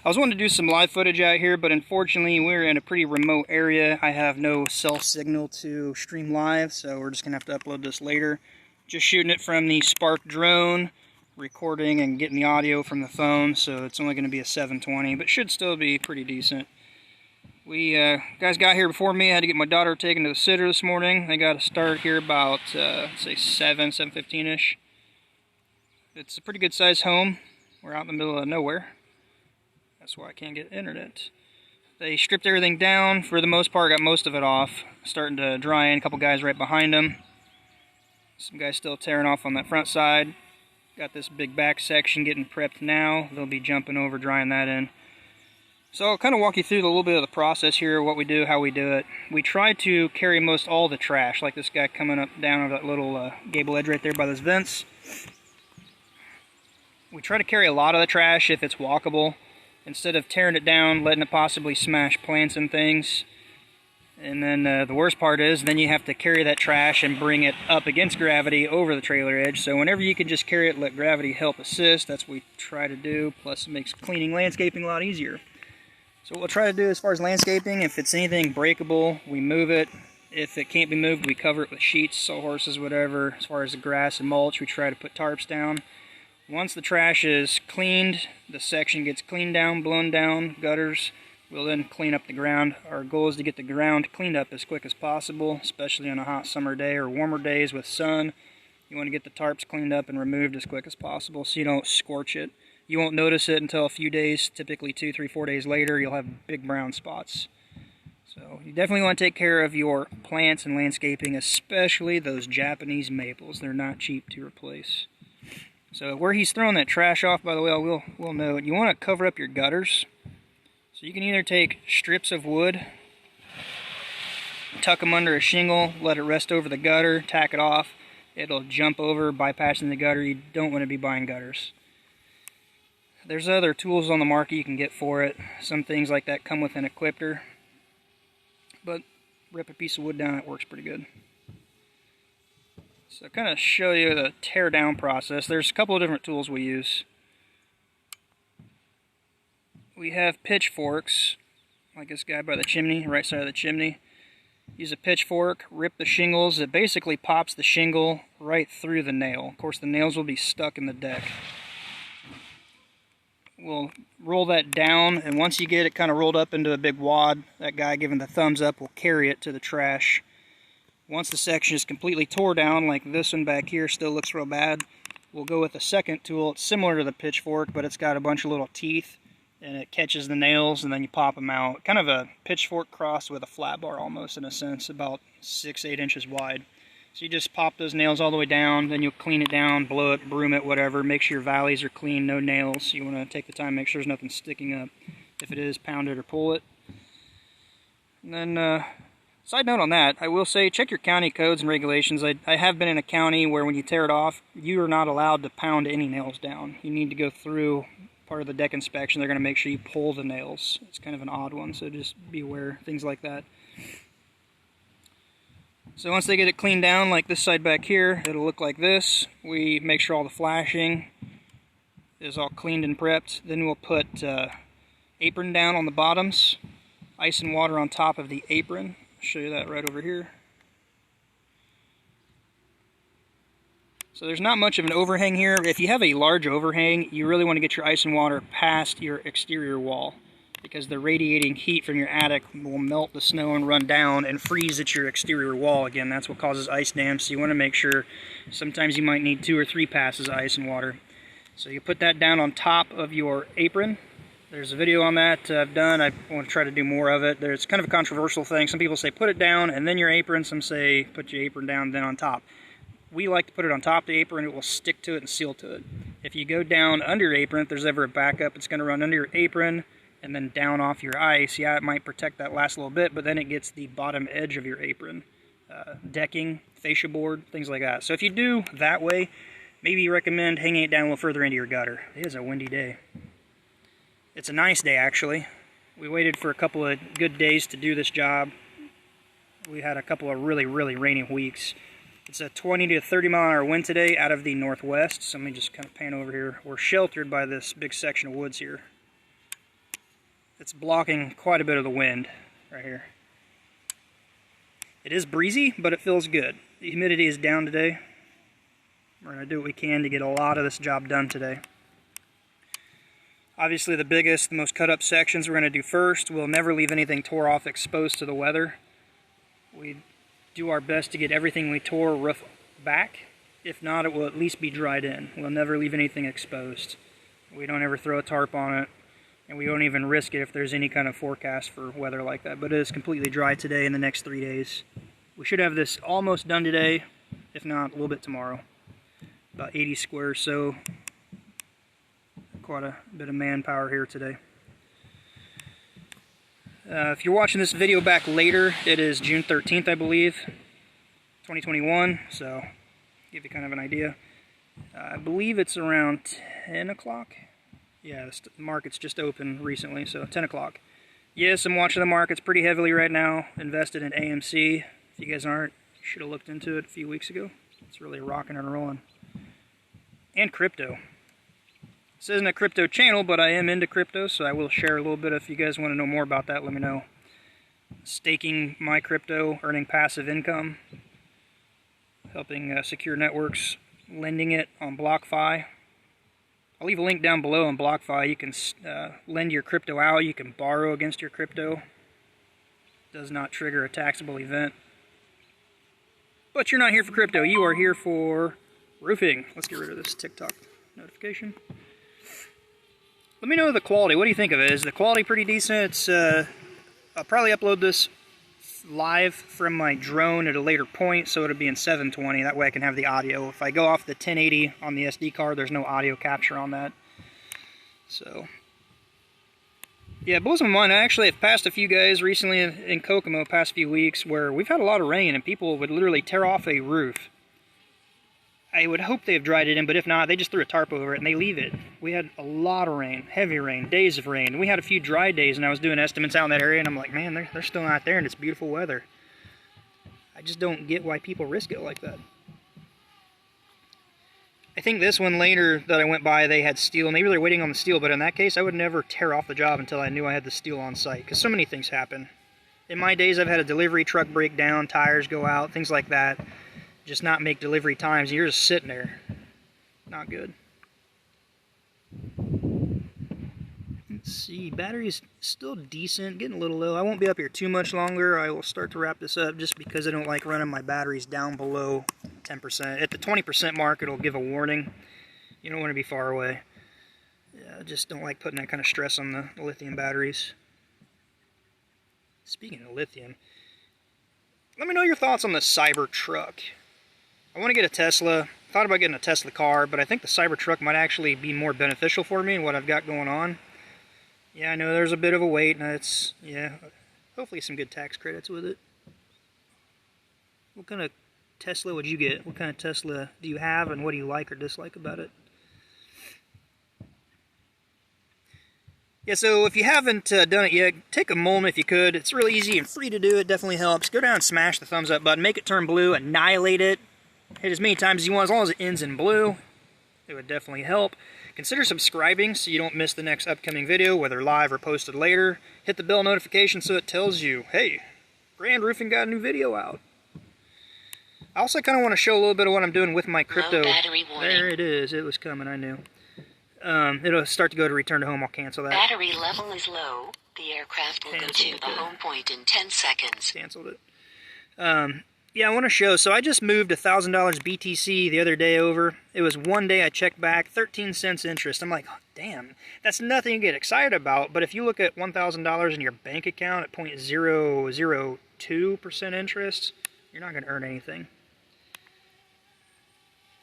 I was wanting to do some live footage out here, but unfortunately we're in a pretty remote area. I have no cell signal to stream live, so we're just going to have to upload this later. Just shooting it from the Spark drone, recording and getting the audio from the phone, so it's only going to be a 720, but should still be pretty decent. We guys got here before me. I had to get my daughter taken to the sitter this morning. They got to start here about, say 7:15ish. It's a pretty good sized home. We're out in the middle of nowhere. That's why I can't get internet. They stripped everything down for the most part, got most of it off. Starting to dry in, a couple guys right behind them. Some guys still tearing off on that front side. Got this big back section getting prepped now. They'll be jumping over, drying that in. So I'll kind of walk you through a little bit of the process here, what we do, how we do it. We try to carry most all the trash, like this guy coming up down over that little gable edge right there by those vents. We try to carry a lot of the trash if it's walkable, instead of tearing it down, letting it possibly smash plants and things. And then the worst part is, then you have to carry that trash and bring it up against gravity over the trailer edge. So whenever you can just carry it, let gravity help assist, that's what we try to do. Plus it makes cleaning landscaping a lot easier. So what we'll try to do as far as landscaping, if it's anything breakable, we move it. If it can't be moved, we cover it with sheets, sawhorses, whatever. As far as the grass and mulch, we try to put tarps down. Once the trash is cleaned, the section gets cleaned down, blown down, gutters. We'll then clean up the ground. Our goal is to get the ground cleaned up as quick as possible, especially on a hot summer day or warmer days with sun. You want to get the tarps cleaned up and removed as quick as possible so you don't scorch it. You won't notice it until a few days, typically 2, 3, 4 days later, you'll have big brown spots. So you definitely want to take care of your plants and landscaping, especially those Japanese maples. They're not cheap to replace. So where he's throwing that trash off, by the way, we'll note, you want to cover up your gutters. So you can either take strips of wood, tuck them under a shingle, let it rest over the gutter, tack it off. It'll jump over, bypassing the gutter. You don't want to be buying gutters. There's other tools on the market you can get for it. Some things like that come with an equipter. But rip a piece of wood down, it works pretty good. So kind of show you the tear down process. There's a couple of different tools we use. We have pitchforks, like this guy by the chimney, right side of the chimney. Use a pitchfork, rip the shingles. It basically pops the shingle right through the nail. Of course, the nails will be stuck in the deck. We'll roll that down, and once you get it kind of rolled up into a big wad, that guy giving the thumbs up will carry it to the trash. Once the section is completely tore down, like this one back here still looks real bad, we'll go with a second tool. It's similar to the pitchfork, but it's got a bunch of little teeth, and it catches the nails, and then you pop them out. Kind of a pitchfork crossed with a flat bar almost, in a sense, about 6-8 inches wide. So you just pop those nails all the way down, then you'll clean it down, blow it, broom it, whatever. Make sure your valleys are clean, no nails. You want to take the time, make sure there's nothing sticking up. If it is, pound it or pull it. And then, side note on that, I will say check your county codes and regulations. I have been in a county where when you tear it off, you are not allowed to pound any nails down. You need to go through part of the deck inspection. They're going to make sure you pull the nails. It's kind of an odd one, so just be aware, things like that. So once they get it cleaned down, like this side back here, it'll look like this. We make sure all the flashing is all cleaned and prepped. Then we'll put apron down on the bottoms, ice and water on top of the apron. I'll show you that right over here. So there's not much of an overhang here. If you have a large overhang, you really want to get your ice and water past your exterior wall, because the radiating heat from your attic will melt the snow and run down and freeze at your exterior wall. Again, that's what causes ice dams. So you want to make sure, sometimes you might need 2 or 3 passes of ice and water. So you put that down on top of your apron. There's a video on that I've done. I want to try to do more of it. It's kind of a controversial thing. Some people say put it down and then your apron. Some say put your apron down then on top. We like to put it on top of the apron. It will stick to it and seal to it. If you go down under your apron, if there's ever a backup, it's going to run under your apron and then down off your ice. Yeah, it might protect that last little bit, but then it gets the bottom edge of your apron. Decking, fascia board, things like that. So if you do that way, maybe you recommend hanging it down a little further into your gutter. It is a windy day. It's a nice day, actually. We waited for a couple of good days to do this job. We had a couple of really rainy weeks. It's a 20 to 30 mile an hour wind today out of the northwest. So let me just kind of pan over here. We're sheltered by this big section of woods here. it's blocking quite a bit of the wind right here. It is breezy, but it feels good. The humidity is down today. We're going to do what we can to get a lot of this job done today. Obviously the biggest, the most cut up sections we're going to do first. We'll never leave anything tore off exposed to the weather. We do our best to get everything we tore roof back. If not, it will at least be dried in. We'll never leave anything exposed. We don't ever throw a tarp on it, and we won't even risk it if there's any kind of forecast for weather like that. But it is completely dry today in the next 3 days. We should have this almost done today, if not a little bit tomorrow. About 80 squares, so quite a bit of manpower here today. If you're watching this video back later, it is June 13th, I believe, 2021, so give you kind of an idea. I believe it's around 10 o'clock. Yeah, the market's just opened recently, so 10 o'clock. Yes, I'm watching the markets pretty heavily right now, invested in AMC. If you guys aren't, you should have looked into it a few weeks ago. It's really rocking and rolling. And crypto. This isn't a crypto channel, but I am into crypto, so I will share a little bit. If you guys want to know more about that, let me know. Staking my crypto, earning passive income, helping secure networks, lending it on BlockFi. I'll leave a link down below on BlockFi. You can lend your crypto out, you can borrow against your crypto. Does not trigger a taxable event. But you're not here for crypto, you are here for roofing. Let's get rid of this TikTok notification. Let me know the quality. What do you think of it? Is the quality pretty decent? It's I'll probably upload this live from my drone at a later point, so it'll be in 720. That way I can have the audio. If I go off the 1080 on the SD card, there's no audio capture on that. So, yeah, it blows my mind. I actually have passed a few guys recently in Kokomo, past few weeks, where we've had a lot of rain and people would literally tear off a roof. I would hope they've dried it in, but if not, they just threw a tarp over it and they leave it. We had a lot of rain, heavy rain, days of rain. We had a few dry days, and I was doing estimates out in that area, and I'm like, man, they're still not there, and it's beautiful weather. I just don't get why people risk it like that. I think this one later that I went by, they had steel. Maybe they're waiting on the steel, but in that case, I would never tear off the job until I knew I had the steel on site, because so many things happen. In my days, I've had a delivery truck break down, tires go out, things like that. Just not make delivery times, you're just sitting there. Not good. Let's see, battery's still decent, getting a little low. I won't be up here too much longer. I will start to wrap this up just because I don't like running my batteries down below 10%. At the 20% mark, it'll give a warning. You don't want to be far away. Yeah, I just don't like putting that kind of stress on the lithium batteries. Speaking of lithium, let me know your thoughts on the Cybertruck. I want to get a Tesla. Thought about getting a Tesla car, but I think the Cybertruck might actually be more beneficial for me and what I've got going on. Yeah, I know there's a bit of a wait, and it's, yeah, hopefully some good tax credits with it. What kind of Tesla would you get? What kind of Tesla do you have, and what do you like or dislike about it? Yeah, so if you haven't done it yet, take a moment if you could. It's really easy and free to do. It definitely helps. Go down and smash the thumbs up button. Make it turn blue. Annihilate it. Hit as many times as you want, as long as it ends in blue. It would definitely help. Consider subscribing so you don't miss the next upcoming video, whether live or posted later. Hit the bell notification so it tells you, hey, Grand Roofing got a new video out. I also kind of want to show a little bit of what I'm doing with my crypto. There it is. It was coming, I knew. It'll start to go to return to home. I'll cancel that. Battery level is low. The aircraft will go to the home point in 10 seconds. Canceled it. Yeah, I want to show. So I just moved $1,000 BTC the other day over. It was one day I checked back, 13 cents interest. I'm like, oh, damn, that's nothing to get excited about. But if you look at $1,000 in your bank account at 0.002% interest, you're not going to earn anything.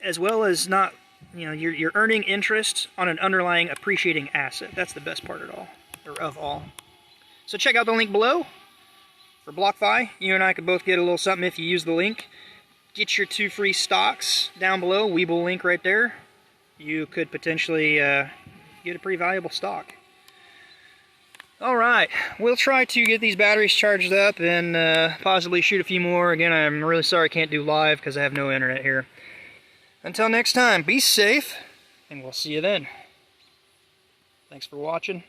As well as not, you know, you're earning interest on an underlying appreciating asset. That's the best part of all. So check out the link below. For BlockFi, you and I could both get a little something if you use the link. Get your 2 free stocks down below. Webull link right there. You could potentially get a pretty valuable stock. Alright, we'll try to get these batteries charged up and possibly shoot a few more. Again, I'm really sorry I can't do live because I have no internet here. Until next time, be safe, and we'll see you then. Thanks for watching.